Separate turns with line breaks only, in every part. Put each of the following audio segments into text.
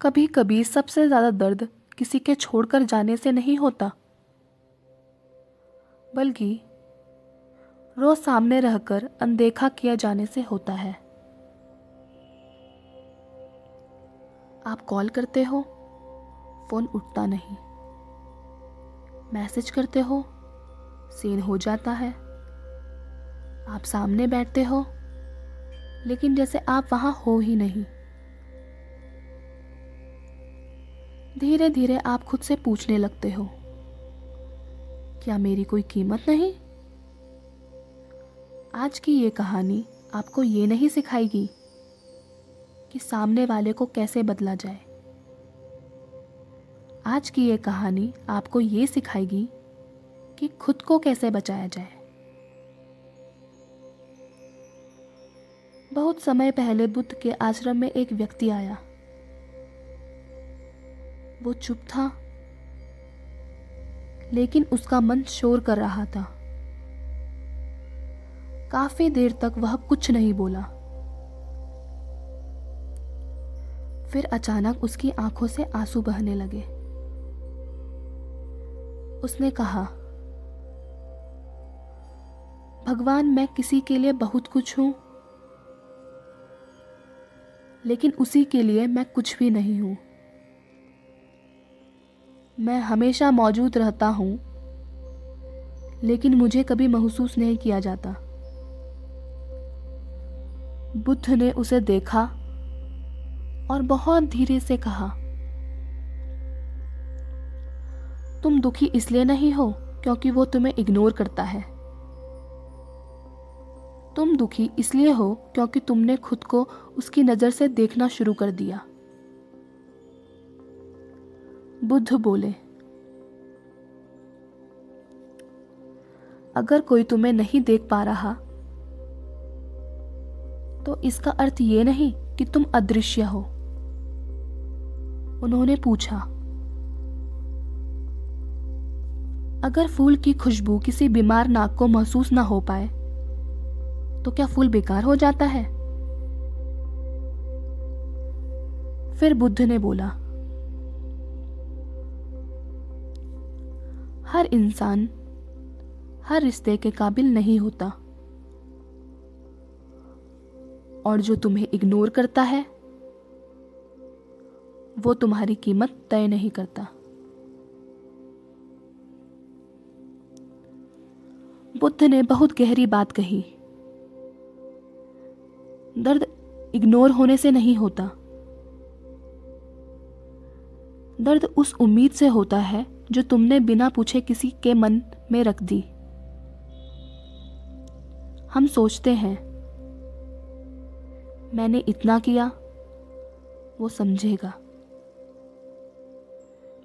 कभी कभी सबसे ज्यादा दर्द किसी के छोड़कर जाने से नहीं होता, बल्कि रोज सामने रहकर अनदेखा किया जाने से होता है। आप कॉल करते हो, फोन उठता नहीं। मैसेज करते हो, सीन हो जाता है। आप सामने बैठते हो, लेकिन जैसे आप वहां हो ही नहीं। धीरे धीरे आप खुद से पूछने लगते हो, क्या मेरी कोई कीमत नहीं? आज की ये कहानी आपको ये नहीं सिखाएगी कि सामने वाले को कैसे बदला जाए। आज की ये कहानी आपको ये सिखाएगी कि खुद को कैसे बचाया जाए। बहुत समय पहले बुद्ध के आश्रम में एक व्यक्ति आया। वो चुप था, लेकिन उसका मन शोर कर रहा था। काफी देर तक वह कुछ नहीं बोला। फिर अचानक उसकी आंखों से आंसू बहने लगे। उसने कहा, भगवान, मैं किसी के लिए बहुत कुछ हूं, लेकिन उसी के लिए मैं कुछ भी नहीं हूं। मैं हमेशा मौजूद रहता हूं, लेकिन मुझे कभी महसूस नहीं किया जाता। बुद्ध ने उसे देखा और बहुत धीरे से कहा, तुम दुखी इसलिए नहीं हो क्योंकि वो तुम्हें इग्नोर करता है। तुम दुखी इसलिए हो क्योंकि तुमने खुद को उसकी नजर से देखना शुरू कर दिया। बुद्ध बोले, अगर कोई तुम्हें नहीं देख पा रहा तो इसका अर्थ ये नहीं कि तुम अदृश्य हो। उन्होंने पूछा, अगर फूल की खुशबू किसी बीमार नाक को महसूस ना हो पाए तो क्या फूल बेकार हो जाता है? फिर बुद्ध ने बोला, हर इंसान हर रिश्ते के काबिल नहीं होता, और जो तुम्हें इग्नोर करता है वो तुम्हारी कीमत तय नहीं करता। बुद्ध ने बहुत गहरी बात कही। दर्द इग्नोर होने से नहीं होता। दर्द उस उम्मीद से होता है जो तुमने बिना पूछे किसी के मन में रख दी। हम सोचते हैं, मैंने इतना किया, वो समझेगा।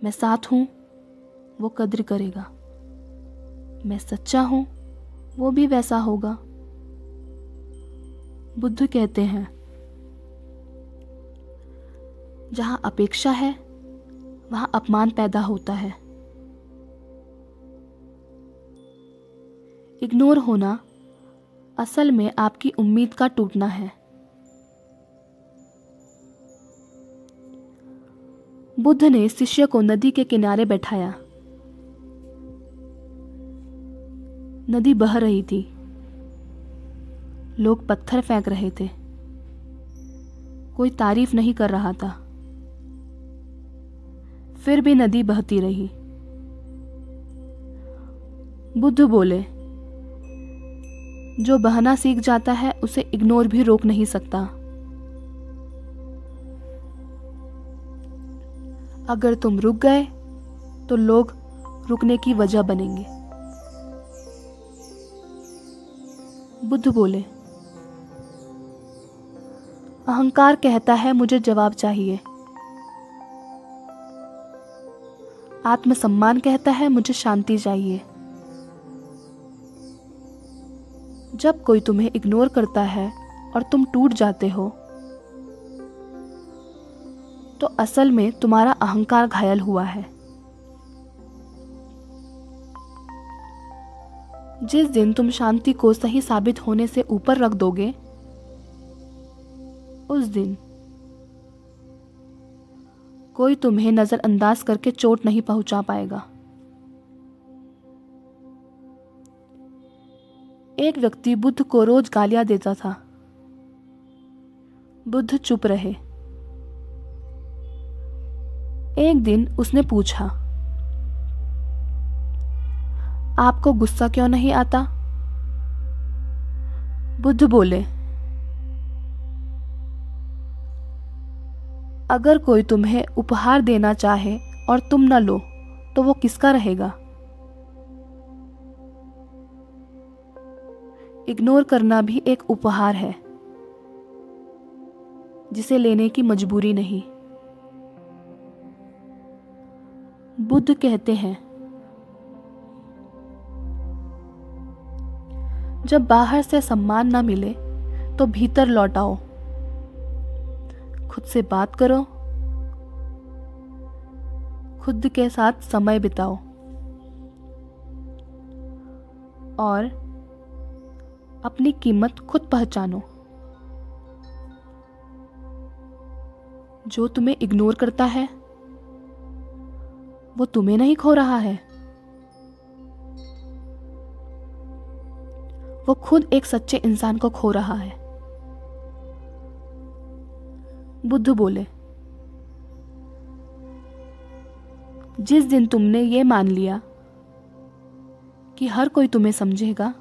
मैं साथ हूं, वो कद्र करेगा। मैं सच्चा हूं, वो भी वैसा होगा। बुद्ध कहते हैं, जहां अपेक्षा है वहां अपमान पैदा होता है। इग्नोर होना असल में आपकी उम्मीद का टूटना है। बुद्ध ने शिष्य को नदी के किनारे बैठाया। नदी बह रही थी। लोग पत्थर फेंक रहे थे। कोई तारीफ नहीं कर रहा था। फिर भी नदी बहती रही। बुद्ध बोले, जो बहना सीख जाता है उसे इग्नोर भी रोक नहीं सकता। अगर तुम रुक गए तो लोग रुकने की वजह बनेंगे। बुद्ध बोले, अहंकार कहता है मुझे जवाब चाहिए। आत्मसम्मान कहता है मुझे शांति चाहिए। जब कोई तुम्हें इग्नोर करता है और तुम टूट जाते हो तो असल में तुम्हारा अहंकार घायल हुआ है। जिस दिन तुम शांति को सही साबित होने से ऊपर रख दोगे, उस दिन कोई तुम्हें नजरअंदाज करके चोट नहीं पहुंचा पाएगा। एक व्यक्ति बुद्ध को रोज गालियां देता था। बुद्ध चुप रहे। एक दिन उसने पूछा, आपको गुस्सा क्यों नहीं आता? बुद्ध बोले, अगर कोई तुम्हें उपहार देना चाहे और तुम न लो तो वो किसका रहेगा? इग्नोर करना भी एक उपहार है, जिसे लेने की मजबूरी नहीं। बुद्ध कहते हैं, जब बाहर से सम्मान न मिले तो भीतर लौट आओ। खुद से बात करो, खुद के साथ समय बिताओ और अपनी कीमत खुद पहचानो। जो तुम्हें इग्नोर करता है वो तुम्हें नहीं खो रहा है, वो खुद एक सच्चे इंसान को खो रहा है। बुद्ध बोले, जिस दिन तुमने ये मान लिया कि हर कोई तुम्हें समझेगा,